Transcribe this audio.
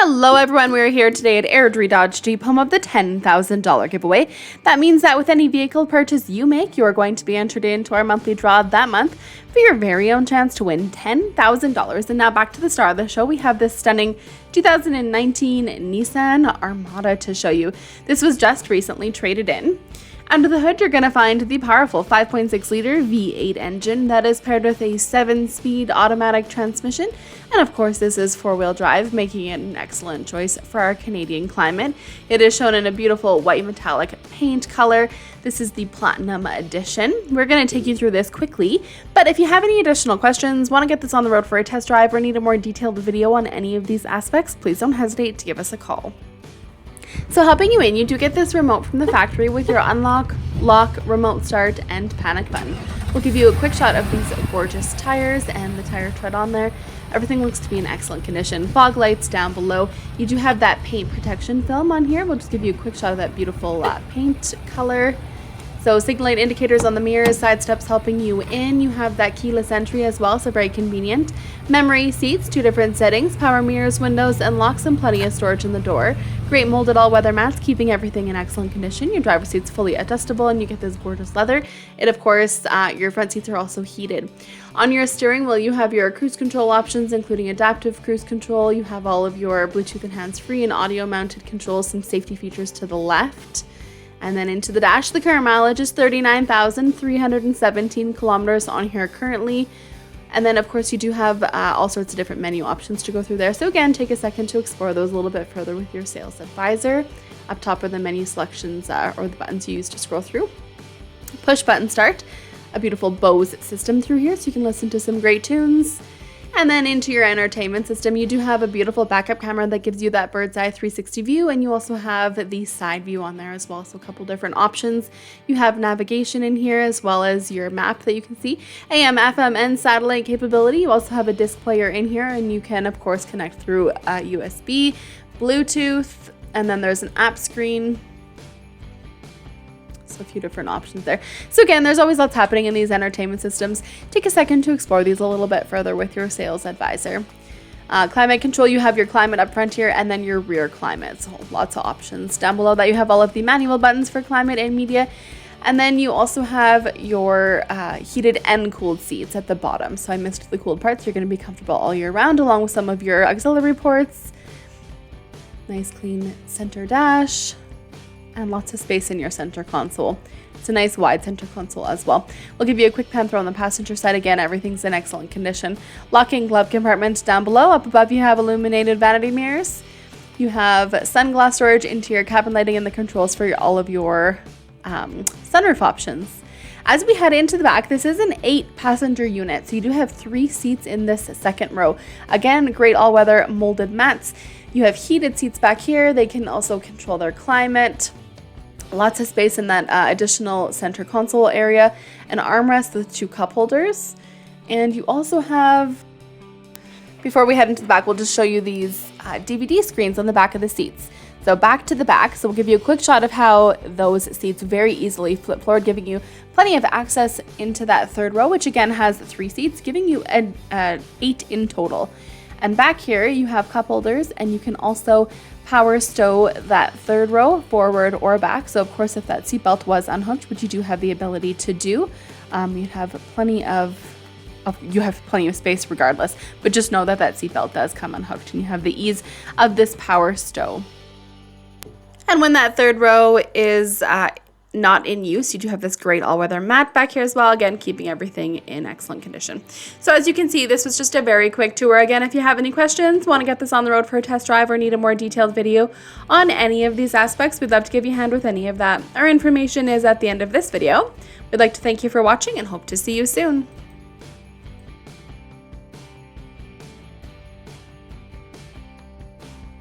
Hello everyone, we're here today at Airdrie Dodge Jeep, home of the $10,000 giveaway. That means that with any vehicle purchase you make, you are going to be entered into our monthly draw that month for your very own chance to win $10,000. And now back to the star of the show, we have this stunning 2019 Nissan Armada to show you. This was just recently traded in. Under the hood, you're going to find the powerful 5.6-liter V8 engine that is paired with a 7-speed automatic transmission. And of course, this is 4-wheel drive, making it an excellent choice for our Canadian climate. It is shown in a beautiful white metallic paint color. This is the Platinum Edition. We're going to take you through this quickly, but if you have any additional questions, want to get this on the road for a test drive, or need a more detailed video on any of these aspects, please don't hesitate to give us a call. So helping you in, you do get this remote from the factory with your unlock, lock, remote start, and panic button. We'll give you a quick shot of these gorgeous tires and the tire tread on there. Everything looks to be in excellent condition. Fog lights down below. You do have that paint protection film on here. We'll just give you a quick shot of that beautiful paint color. So signal light indicators on the mirrors, side steps helping you in. You have that keyless entry as well, so very convenient. Memory seats, 2 different settings, power mirrors, windows, and locks, and plenty of storage in the door. Great molded all-weather mats, keeping everything in excellent condition. Your driver's seat's fully adjustable, and you get this gorgeous leather. It, of course, your front seats are also heated. On your steering wheel, you have your cruise control options, including adaptive cruise control. You have all of your Bluetooth and hands-free and audio-mounted controls, some safety features to the left. And then into the dash, the current mileage is 39,317 kilometers on here currently. And then, of course, you do have all sorts of different menu options to go through there. So again, take a second to explore those a little bit further with your sales advisor. Up top are the menu selections or the buttons you use to scroll through. Push button start, a beautiful Bose system through here so you can listen to some great tunes. And then into your entertainment system, you do have a beautiful backup camera that gives you that bird's eye 360 view, and you also have the side view on there as well, so a couple different options. You have navigation in here as well as your map that you can see, AM, FM, and satellite capability. You also have a disc player in here, and you can, of course, connect through USB, Bluetooth, and then there's an app screen. A few different options there. So again, there's always lots happening in these entertainment systems. Take a second to explore these a little bit further with your sales advisor. Climate control, you have your climate up front here, and then your rear climate. So lots of options. Down below that, you have all of the manual buttons for climate and media. And then you also have your heated and cooled seats at the bottom. So I missed the cooled parts. You're going to be comfortable all year round, along with some of your auxiliary ports. Nice clean center dash. And lots of space in your center console. It's a nice wide center console as well. We'll give you a quick pan through on the passenger side. Again, everything's in excellent condition. Locking glove compartment down below. Up above, you have illuminated vanity mirrors. You have sunglass storage, interior cabin lighting, and the controls for all of your sunroof options. As we head into the back, this is an 8-passenger unit, so you do have 3 seats in this second row. Again, great all-weather molded mats. You have heated seats back here. They can also control their climate. Lots of space in that additional center console area, an armrest with 2 cup holders, and you also have, before we head into the back, we'll just show you these DVD screens on the back of the seats. So back to the back, so we'll give you a quick shot of how those seats very easily flip forward, giving you plenty of access into that third row, which again has 3 seats, giving you 8 in total. And back here, you have cup holders, and you can also power stow that third row forward or back. So of course, if that seatbelt was unhooked, which you do have the ability to do, you have plenty of space regardless. But just know that that seatbelt does come unhooked, and you have the ease of this power stow. And when that third row is not in use, you do have this great all-weather mat back here as well, again keeping everything in excellent condition. So as you can see, this was just a very quick tour. Again, if you have any questions, want to get this on the road for a test drive, or need a more detailed video on any of these aspects, we'd love to give you a hand with any of that. Our information is at the end of this video. We'd like to thank you for watching and hope to see you soon.